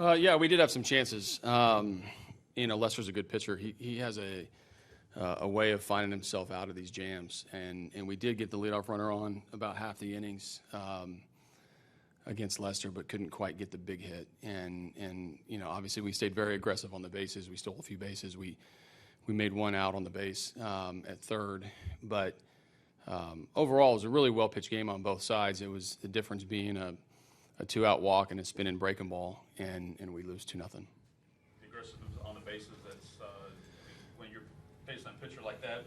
Yeah, we did have some chances. Lester's a good pitcher. He has a way of finding himself out of these jams, and we did get the leadoff runner on about half the innings against Lester, but couldn't quite get the big hit. And obviously we stayed very aggressive on the bases. We stole a few bases. We made one out on the base at third, but overall it was a really well pitched game on both sides. It was the difference being a 2-out walk and a spin-in breaking ball, and we lose 2-0. Aggressive on the bases. That's when you're facing a pitcher like that,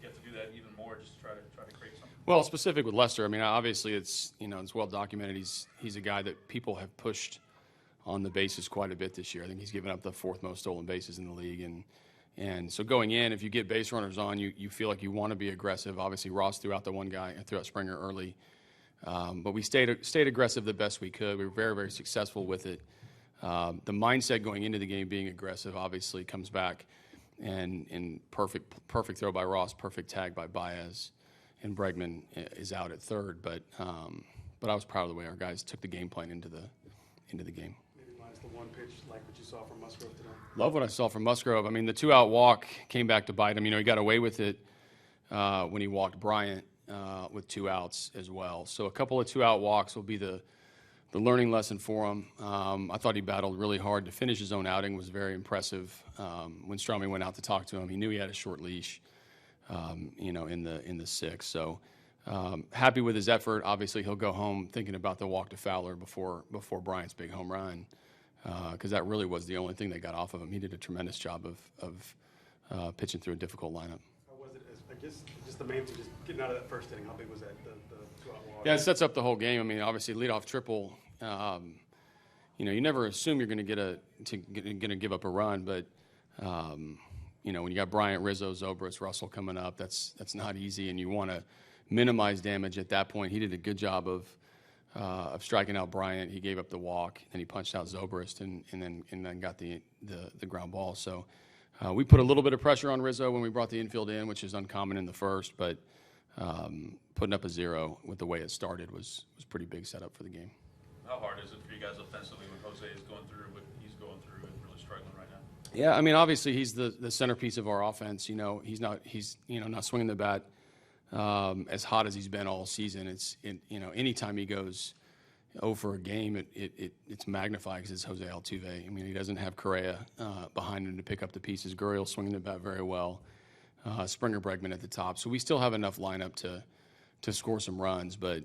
you have to do that even more, just to try to create something. Well, specific with Lester, I mean, obviously it's well documented. He's a guy that people have pushed on the bases quite a bit this year. I think he's given up the 4th most stolen bases in the league, and so going in, if you get base runners on, you feel like you want to be aggressive. Obviously, Ross threw out Springer early, but we stayed aggressive the best we could. We were very, very successful with it. The mindset going into the game being aggressive obviously comes back, and perfect throw by Ross, perfect tag by Baez, and Bregman is out at third. But I was proud of the way our guys took the game plan into the game. Maybe minus the one pitch, like what you saw from Musgrove today. Love what I saw from Musgrove. I mean, the 2-out walk came back to bite him. He got away with it when he walked Bryant with 2 outs as well. So a couple of 2-out walks will be the learning lesson for him. I thought he battled really hard to finish his own outing. Was very impressive. When Stromey went out to talk to him, he knew he had a short leash, in the 6th. So happy with his effort. Obviously, he'll go home thinking about the walk to Fowler before Bryant's big home run, because that really was the only thing they got off of him. He did a tremendous job of pitching through a difficult lineup. How was it? I guess just the main thing, just getting out of that first inning. How big was that? The 2-out walk. Yeah, it sets up the whole game. I mean, obviously, leadoff triple. You never assume you're going to give up a run, but when you got Bryant, Rizzo, Zobrist, Russell coming up, that's not easy, and you want to minimize damage at that point. He did a good job of striking out Bryant. He gave up the walk, and he punched out Zobrist, and then got the ground ball. So we put a little bit of pressure on Rizzo when we brought the infield in, which is uncommon in the first, but putting up a 0 with the way it started was pretty big setup for the game. How hard is it for you guys offensively when Jose is going through what he's going through and really struggling right now? Yeah, I mean, obviously he's the centerpiece of our offense. He's not swinging the bat as hot as he's been all season. Anytime he goes 0 for a game, it's magnified because it's Jose Altuve. I mean, he doesn't have Correa behind him to pick up the pieces. Gurriel's swinging the bat very well. Springer, Bregman at the top. So we still have enough lineup to score some runs, but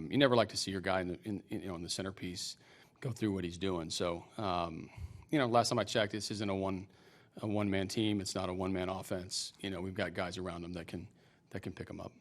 you never like to see your guy in the centerpiece go through what he's doing. So last time I checked, this isn't a one-man team. It's not a one-man offense. We've got guys around him that can pick him up.